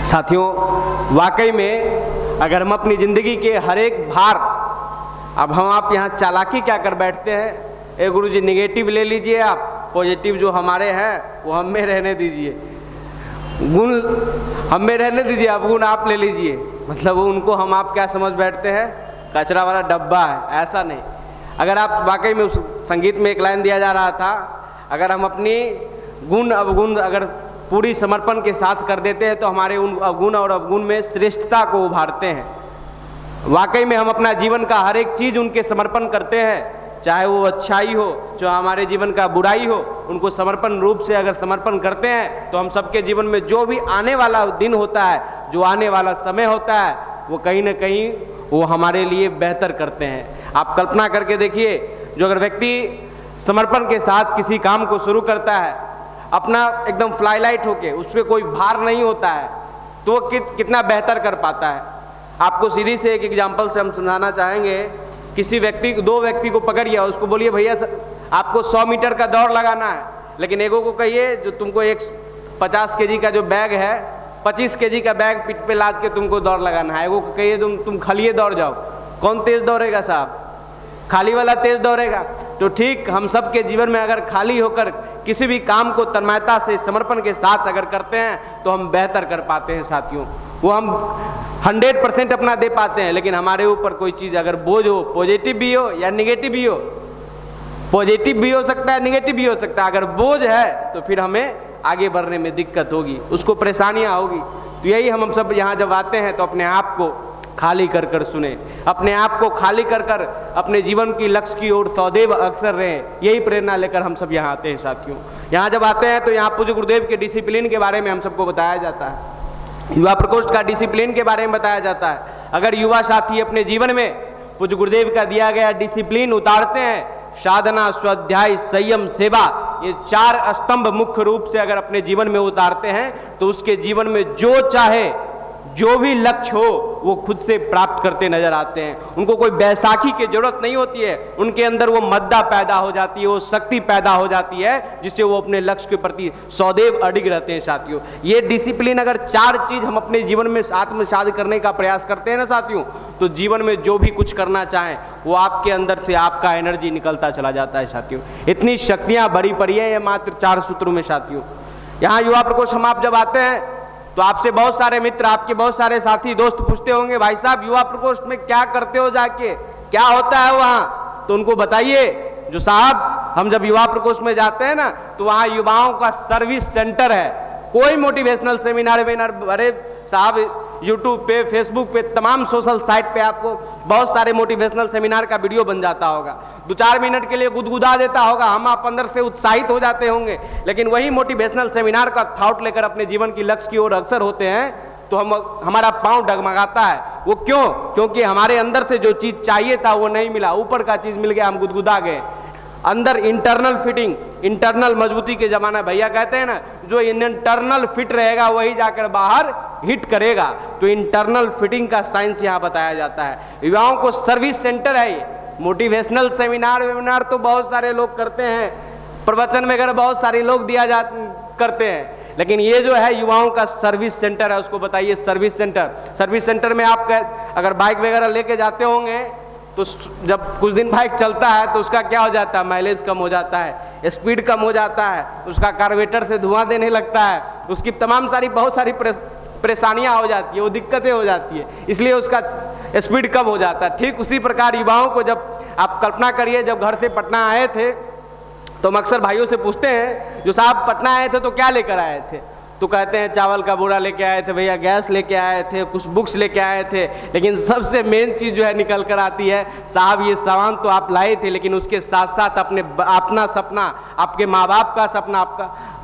साथियों, वाकई में अगर हम अपनी ज़िंदगी के हर एक भार, अब हम आप यहाँ चालाकी क्या कर बैठते हैं, गुरु जी निगेटिव ले लीजिए, आप पॉजिटिव जो हमारे हैं वो हम में रहने दीजिए, गुण हम में रहने दीजिए, अब गुण आप ले लीजिए। मतलब उनको हम आप क्या समझ बैठते हैं, कचरा वाला डब्बा है। ऐसा नहीं। अगर आप वाकई में उस संगीत में एक लाइन दिया जा रहा था, अगर हम अपनी गुण अवगुण अगर पूरी समर्पण के साथ कर देते हैं तो हमारे उन अवगुण और अवगुण में श्रेष्ठता को उभारते हैं। वाकई में हम अपना जीवन का हर एक चीज़ उनके समर्पण करते हैं, चाहे वो अच्छाई हो, जो हमारे जीवन का बुराई हो, उनको समर्पण रूप से अगर समर्पण करते हैं तो हम सबके जीवन में जो भी आने वाला दिन होता है, जो आने वाला समय होता है, वो कहीं ना कहीं वो हमारे लिए बेहतर करते हैं। आप कल्पना करके देखिए, जो अगर व्यक्ति समर्पण के साथ किसी काम को शुरू करता है, अपना एकदम फ्लाईलाइट होके, उस पर कोई भार नहीं होता है, तो वो कितना बेहतर कर पाता है। आपको सीधी से एक एग्जाम्पल से हम समझाना चाहेंगे। किसी व्यक्ति, दो व्यक्ति को पकड़िए, उसको बोलिए भैया आपको 100 मीटर का दौड़ लगाना है, लेकिन एगो को कहिए जो तुमको 50 केजी का जो बैग है, 25 केजी का बैग पीठ पे लाद के तुमको दौड़ लगाना है। एगो को कहिए तुम खालिए दौड़ जाओ। कौन तेज दौड़ेगा साहब? खाली वाला तेज दौड़ेगा। तो ठीक हम सब के जीवन में अगर खाली होकर किसी भी काम को तन्मयता से समर्पण के साथ अगर करते हैं तो हम बेहतर कर पाते हैं साथियों। वो हम 100% अपना दे पाते हैं। लेकिन हमारे ऊपर कोई चीज़ अगर बोझ हो, पॉजिटिव भी हो या निगेटिव भी हो, पॉजिटिव भी हो सकता है, निगेटिव भी हो सकता है, अगर बोझ है तो फिर हमें आगे बढ़ने में दिक्कत होगी, उसको परेशानियां होगी। तो यही हम सब यहाँ जब आते हैं तो अपने आप को खाली कर कर सुने, अपने आप को खाली कर कर अपने जीवन की लक्ष्य की ओर सदैव अग्रसर रहें। यही प्रेरणा लेकर हम सब यहाँ आते हैं साथियों। यहाँ जब आते हैं तो यहाँ पूज्य गुरुदेव के डिसिप्लिन के बारे में हम सबको बताया जाता है, युवा प्रकोष्ठ का डिसिप्लिन के बारे में बताया जाता है। अगर युवा साथी अपने जीवन में पूज्य गुरुदेव का दिया गया डिसिप्लिन उतारते हैं, साधना, स्वाध्याय, संयम, सेवा, ये 4 स्तंभ मुख्य रूप से अगर अपने जीवन में उतारते हैं तो उसके जीवन में जो चाहे, जो भी लक्ष्य हो, वो खुद से प्राप्त करते नजर आते हैं। उनको कोई बैसाखी की जरूरत नहीं होती है, उनके अंदर वो मद्दा पैदा हो जाती है, वो शक्ति पैदा हो जाती है, जिससे वो अपने लक्ष्य के प्रति सदैव अडिग रहते हैं साथियों। ये डिसिप्लिन अगर 4 चीज हम अपने जीवन में आत्मसात करने का प्रयास करते हैं ना साथियों, तो जीवन में जो भी कुछ करना चाहें वो आपके अंदर से आपका एनर्जी निकलता चला जाता है साथियों। इतनी शक्तियां भरी पड़ी है ये मात्र 4 सूत्रों में साथियों। यहाँ युवा प्रकोष्ठ हम आप जब आते हैं तो आपसे बहुत सारे मित्र, आपके बहुत सारे साथी दोस्त पूछते होंगे, भाई साहब युवा प्रकोष्ठ में क्या करते हो, जाके क्या होता है वहाँ? तो उनको बताइए जो साहब हम जब युवा प्रकोष्ठ में जाते हैं ना तो वहाँ युवाओं का सर्विस सेंटर है। कोई मोटिवेशनल सेमिनार वेमिनार, अरे साहब यूट्यूब पे, फेसबुक पे, तमाम सोशल साइट पे आपको बहुत सारे मोटिवेशनल सेमिनार का वीडियो बन जाता होगा, 2-4 मिनट के लिए गुदगुदा देता होगा, हम आप अंदर से उत्साहित हो जाते होंगे। लेकिन वही मोटिवेशनल सेमिनार का थॉट लेकर अपने जीवन की लक्ष्य की ओर अग्रसर होते हैं तो हमारा पांव डगमगाता है। वो क्यों? क्योंकि हमारे अंदर से जो चीज चाहिए था वो नहीं मिला, ऊपर का चीज मिल गया, हम गुदगुदा गए। अंदर इंटरनल फिटिंग, इंटरनल मजबूती के जमाना भैया कहते हैं ना, जो इंटरनल फिट रहेगा वही जाकर बाहर हिट करेगा। तो इंटरनल फिटिंग का साइंस यहाँ बताया जाता है। युवाओं को सर्विस सेंटर है ये। मोटिवेशनल सेमिनार वेमिनार तो बहुत सारे लोग करते हैं, प्रवचन वगैरह बहुत सारे लोग करते हैं, लेकिन ये जो है युवाओं का सर्विस सेंटर है, उसको बताइए सर्विस सेंटर। सर्विस सेंटर में आप अगर बाइक वगैरह लेके जाते होंगे तो जब कुछ दिन बाइक चलता है तो उसका क्या हो जाता है, माइलेज कम हो जाता है, स्पीड कम हो जाता है, उसका कार्बोरेटर से धुआं देने लगता है, उसकी तमाम सारी बहुत सारी परेशानियां हो जाती है, वो दिक्कतें हो जाती है, इसलिए उसका स्पीड कम हो जाता है। ठीक उसी प्रकार युवाओं को जब आप कल्पना करिए, जब घर से पटना आए थे तो हम अक्सर भाइयों से पूछते हैं, जो साहब पटना आए थे तो क्या लेकर आए थे? तो कहते हैं चावल का बोरा लेके आए थे भैया, गैस लेके आए थे, कुछ बुक्स लेके आए थे। लेकिन सबसे मेन चीज़ जो है निकल कर आती है, साहब ये सामान तो आप लाए थे, लेकिन उसके साथ साथ अपना सपना, आपके माँ बाप का सपना,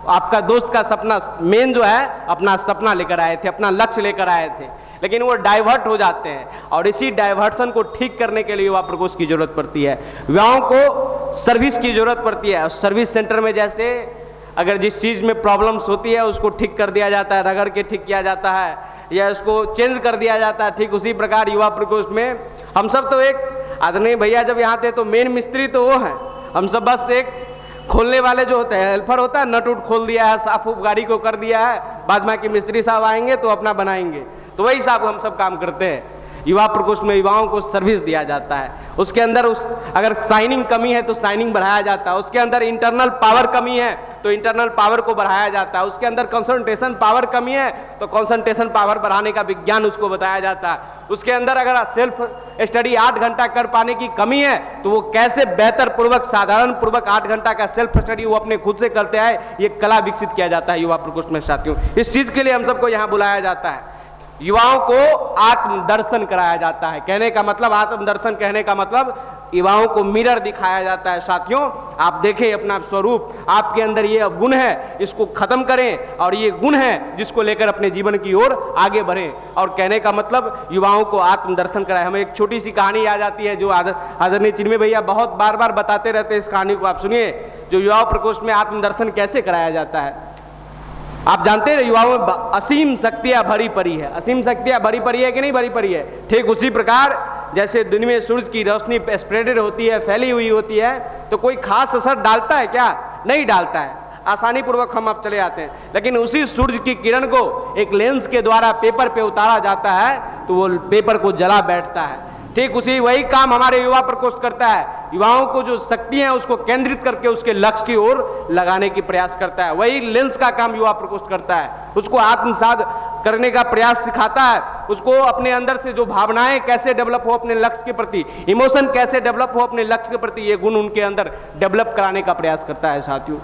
आपका दोस्त का सपना, मेन जो है अपना सपना लेकर आए थे, अपना लक्ष्य लेकर आए थे, लेकिन वो डाइवर्ट हो जाते हैं। और इसी डाइवर्सन को ठीक करने के लिए युवा प्रकोष्ठ की जरूरत पड़ती है, युवाओं को सर्विस की जरूरत पड़ती है। और सर्विस सेंटर में जैसे अगर जिस चीज़ में प्रॉब्लम्स होती है उसको ठीक कर दिया जाता है, रगड़ के ठीक किया जाता है या उसको चेंज कर दिया जाता है, ठीक उसी प्रकार युवा प्रकोष्ठ में हम सब तो एक आदरणीय भैया जब यहाँ थे तो मेन मिस्त्री तो वो हैं, हम सब बस एक खोलने वाले जो होते हैं, हेल्पर होता है, नट उट खोल दिया है, साफ उफ गाड़ी को कर दिया है, बाद में कि मिस्त्री साहब आएंगे तो अपना बनाएंगे। तो वही साहब हम सब काम करते हैं। युवा प्रकोष्ठ में युवाओं को सर्विस दिया जाता है, उसके अंदर अगर शाइनिंग कमी है तो शाइनिंग बढ़ाया जाता है, उसके अंदर इंटरनल पावर कमी है तो इंटरनल पावर को बढ़ाया जाता है, उसके अंदर कंसंट्रेशन पावर कमी है तो कंसंट्रेशन पावर बढ़ाने का विज्ञान उसको बताया जाता है, उसके अंदर अगर सेल्फ स्टडी 8 घंटा कर पाने की कमी है तो वो कैसे बेहतर पूर्वक, साधारण पूर्वक 8 घंटा का सेल्फ स्टडी वो अपने खुद से करते आए, ये कला विकसित किया जाता है युवा प्रकोष्ठ में साथियों। इस चीज के लिए हम सबको यहाँ बुलाया जाता है। युवाओं को आत्मदर्शन कराया जाता है। कहने का मतलब, आत्मदर्शन कहने का मतलब युवाओं को मिरर दिखाया जाता है। साथियों, आप देखें अपना स्वरूप, आपके अंदर ये गुण है, इसको खत्म करें, और ये गुण है जिसको लेकर अपने जीवन की ओर आगे बढ़ें। और कहने का मतलब युवाओं को आत्मदर्शन कराए। हमें एक छोटी सी कहानी याद आती है जो आदरणीय चिन्मय भैया बहुत बार बार बताते रहते हैं। इस कहानी को आप सुनिए, जो युवा प्रकोष्ठ में आत्मदर्शन कैसे कराया जाता है। आप जानते हैं युवाओं में असीम शक्तियां भरी पड़ी है। असीम शक्तियां भरी पड़ी है कि नहीं भरी पड़ी है? ठीक उसी प्रकार जैसे दिन में सूरज की रोशनी स्प्रेडेड होती है, फैली हुई होती है, तो कोई खास असर डालता है क्या? नहीं डालता है, आसानी पूर्वक हम अब चले आते हैं। लेकिन उसी सूरज की किरण को एक लेंस के द्वारा पेपर पे उतारा जाता है तो वो पेपर को जला बैठता है। ठीक वही काम हमारे युवा प्रकोष्ठ करता है। युवाओं को जो शक्तियां हैं उसको केंद्रित करके उसके लक्ष्य की ओर लगाने की प्रयास करता है। वही लेंस का काम युवा प्रकोष्ठ करता है। उसको आत्मसात करने का प्रयास सिखाता है, उसको अपने अंदर से जो भावनाएं कैसे डेवलप हो अपने लक्ष्य के प्रति, इमोशन कैसे डेवलप हो अपने लक्ष्य के प्रति, ये गुण उनके अंदर डेवलप कराने का प्रयास करता है। साथियों,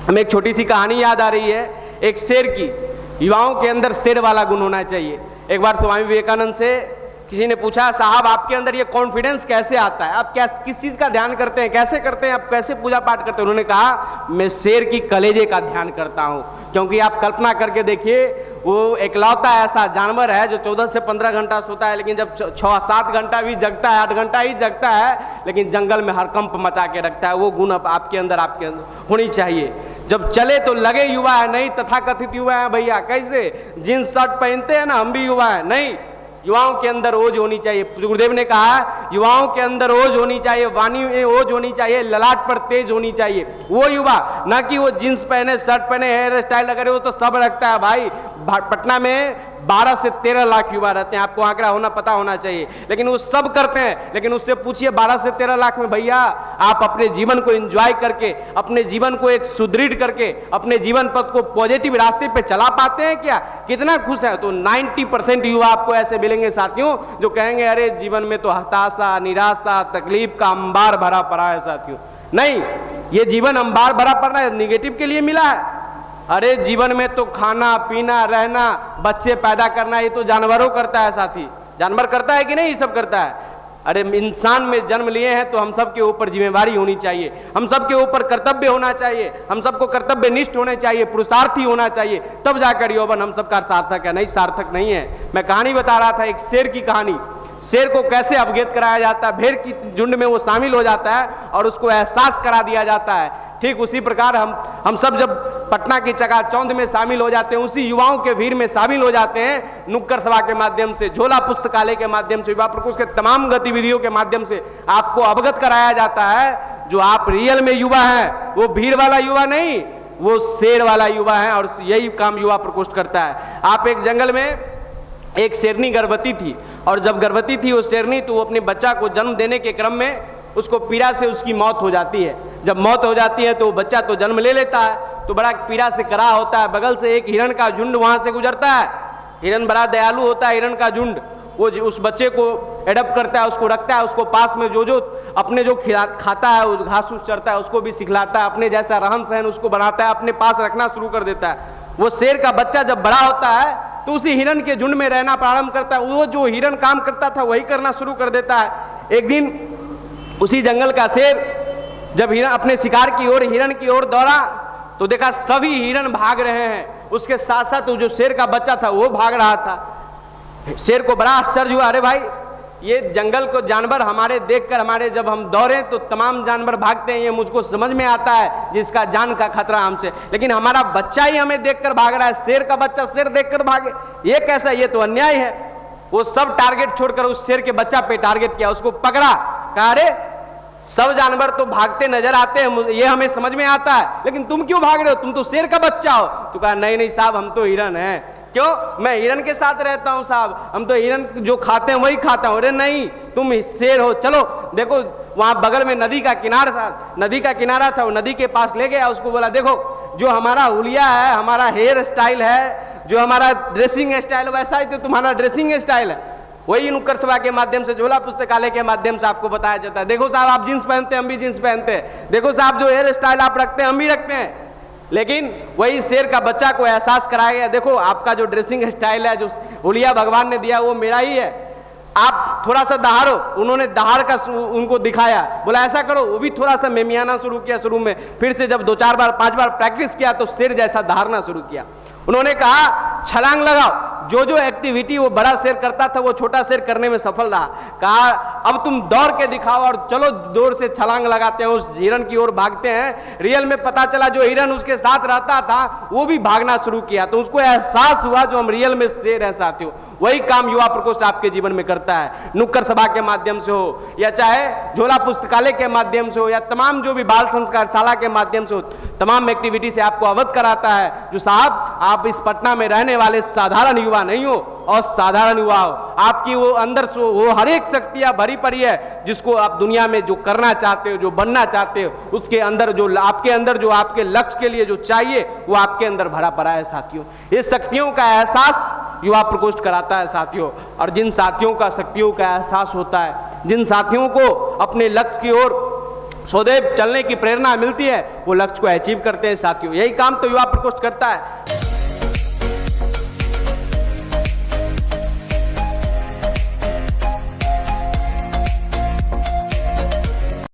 हमें एक छोटी सी कहानी याद आ रही है एक शेर की। युवाओं के अंदर शेर वाला गुण होना चाहिए। एक बार स्वामी विवेकानंद से किसी ने पूछा, साहब आपके अंदर ये कॉन्फिडेंस कैसे आता है, आप किस चीज का ध्यान करते हैं, कैसे करते हैं, आप कैसे पूजा पाठ करते हैं? उन्होंने कहा, मैं शेर की कलेजे का ध्यान करता हूं। क्योंकि आप कल्पना करके देखिए, वो एकलौता ऐसा जानवर है जो 14 से 15 घंटा सोता है, लेकिन जब 6-7 घंटा भी जगता है, 8 घंटा ही जगता है, लेकिन जंगल में हरकंप मचा के रखता है। वो गुण आपके अंदर होनी चाहिए। जब चले तो लगे युवा है, नहीं तथाकथित युवा है भैया, कैसे जींस शर्ट पहनते हैं ना हम भी युवा है, नहीं। युवाओं के अंदर ओज होनी चाहिए। गुरुदेव ने कहा, युवाओं के अंदर ओज होनी चाहिए, वाणी में ओज होनी चाहिए, ललाट पर तेज होनी चाहिए। वो युवा, ना कि वो जींस पहने, शर्ट पहने, हेयर स्टाइल लगे, वो तो सब रखता है भाई। पटना में 12 से 13 लाख युवा रहते हैं, आपको आंकड़ा होना पता होना चाहिए, लेकिन वो सब करते हैं। लेकिन उससे पूछिए 12 से 13 लाख में भैया आप अपने जीवन को एंजॉय करके, अपने जीवन को एक सुदृढ़ करके, अपने जीवन पथ को पॉजिटिव रास्ते पे चला पाते हैं क्या? कितना खुश है? तो 90% युवा आपको ऐसे मिलेंगे साथियों जो कहेंगे, अरे जीवन में तो हताशा, निराशा, तकलीफ का अंबार भरा पड़ा है। साथियों, नहीं, ये जीवन अंबार भरा पड़ा है, निगेटिव के लिए मिला है। अरे जीवन में तो खाना पीना, रहना, बच्चे पैदा करना, ये तो जानवरों करता है साथी। जानवर करता है कि नहीं? सब करता है। अरे इंसान में जन्म लिए हैं तो हम सब के ऊपर जिम्मेवारी होनी चाहिए, हम सब के ऊपर कर्तव्य होना चाहिए, हम सबको कर्तव्य निष्ठ होने चाहिए, पुरुषार्थी होना चाहिए, तब जाकर यौवन हम सबका सार्थक है। नहीं, सार्थक नहीं है। मैं कहानी बता रहा था, एक शेर की कहानी। शेर को कैसे अवगत कराया जाता है, भेड़ की झुंड में वो शामिल हो जाता है और उसको एहसास करा दिया जाता है। ठीक उसी प्रकार हम सब जब पटना की चकाचौंध में शामिल हो जाते हैं, उसी युवाओं के भीड़ में शामिल हो जाते हैं, नुक्कड़ सभा के माध्यम से, झोला पुस्तकालय के माध्यम से, युवा प्रकोष्ठ के तमाम गतिविधियों के माध्यम से आपको अवगत कराया जाता है। जो आप रियल में युवा हैं, वो भीड़ वाला युवा नहीं, वो शेर वाला युवा है। और यही काम युवा प्रकोष्ठ करता है। आप एक जंगल में एक शेरनी गर्भवती थी, और जब गर्भवती थी वो शेरनी, तो वो अपने बच्चा को जन्म देने के क्रम में उसको पीड़ा से उसकी मौत हो जाती है। जब मौत हो जाती है तो बच्चा तो जन्म ले लेता है, तो बड़ा पीड़ा से करा होता है। बगल से एक हिरण का झुंड वहां से गुजरता है। हिरण बड़ा दयालु होता है, हिरण का झुंड, वो उस बच्चे को एडप्ट करता है, उसको रखता है, उसको पास में जो अपने जो खाता है, उस घास फूस चरता है, उसको भी सिखलाता है, अपने जैसा रहन सहन उसको बनाता है, अपने पास रखना शुरू कर देता है। वो शेर का बच्चा जब बड़ा होता है तो उसी हिरण के झुंड में रहना प्रारंभ करता है। वो जो हिरण काम करता था वही करना शुरू कर देता है। एक दिन उसी जंगल का शेर जब हिरण अपने शिकार की ओर, हिरण की ओर दौड़ा, तो देखा सभी हिरण भाग रहे हैं, उसके साथ साथ जो शेर का बच्चा था वो भाग रहा था। शेर को बड़ा आश्चर्य हुआ, अरे भाई ये जंगल को जानवर हमारे देखकर, हमारे जब हम दौड़े तो तमाम जानवर भागते हैं, ये मुझको समझ में आता है जिसका जान का खतरा हमसे, लेकिन हमारा बच्चा ही हमें देखकर भाग रहा है, शेर का बच्चा शेर देखकर भागे, ये कैसा? ये तो अन्याय है। वो सब टारगेट छोड़कर उस शेर के बच्चा पे टारगेट किया, उसको पकड़ा, कहा अरे सब जानवर तो भागते नजर आते हैं, ये हमें समझ में आता है, लेकिन तुम क्यों भाग रहे हो, तुम तो शेर का बच्चा हो। तो कहा नहीं नहीं साहब, हम तो हिरन हैं। क्यों? मैं हिरन के साथ रहता हूं साहब, हम तो हिरन जो खाते हैं वही खाता हूं। अरे नहीं, तुम शेर हो। चलो देखो, वहां बगल में नदी का किनारा था, नदी का किनारा था, वो नदी के पास ले गया, उसको बोला देखो जो हमारा हुलिया है, हमारा हेयर स्टाइल है, जो हमारा ड्रेसिंग स्टाइल, वैसा ही तो तुम्हारा ड्रेसिंग स्टाइल है। वही नुक्कड़ सभा के माध्यम से, झोला पुस्तकालय के माध्यम से आपको बताया जाता है। देखो साहब, आप जींस पहनते हैं, हम भी जींस पहनते हैं। देखो साहब, जो हेयर स्टाइल आप रखते हैं, हम भी रखते हैं। लेकिन वही शेर का बच्चा को एहसास कराया गया, देखो आपका जो ड्रेसिंग स्टाइल है, जो हुलिया भगवान ने दिया, वो मेरा ही है। आप थोड़ा सा दहाड़ो। उन्होंने दहाड़ का उनको दिखाया, बोला ऐसा करो। वो भी थोड़ा सा मेमियाना शुरू किया शुरू में, फिर से जब 2-4 बार 5 बार प्रैक्टिस किया तो शेर जैसा दहाड़ना शुरू किया। उन्होंने कहा छलांग लगाओ। जो एक्टिविटी वो बड़ा शेर करता था, वो छोटा शेर करने में सफल रहा। कहा अब तुम दौड़ के दिखाओ, और चलो जोर से छलांग लगाते हैं, उस हिरन की ओर भागते हैं। रियल में पता चला जो हिरन उसके साथ रहता था वो भी भागना शुरू किया, तो उसको एहसास हुआ जो हम रियल में शेर है साथियों। वही काम युवा प्रकोष्ठ आपके जीवन में करता है, नुक्कड़ सभा के माध्यम से हो, या चाहे झोला पुस्तकालय के माध्यम से हो, या तमाम जो भी बाल संस्कार शाला के माध्यम से हो, तमाम एक्टिविटी से आपको अवगत कराता है। जो साहब, आप इस पटना में रहने वाले साधारण युवा नहीं हो, और साधारण युवा हो। आपकी वो अंदर से वो हर एक शक्तियां भरी पड़ी है, जिसको आप दुनिया में जो करना चाहते हो, जो बनना चाहते हो, उसके अंदर जो आपके अंदर जो आपके लक्ष्य के लिए जो चाहिए, वो आपके अंदर भरा पड़ा है साथियों। ये शक्तियों का एहसास युवा प्रकोष्ठ कराता है साथियों। और जिन साथियों का शक्तियों का एहसास होता है, जिन साथियों को अपने लक्ष्य की ओर सदैव चलने की प्रेरणा मिलती है, वो लक्ष्य को अचीव करते हैं साथियों। यही काम तो युवा प्रकोष्ठ करता है।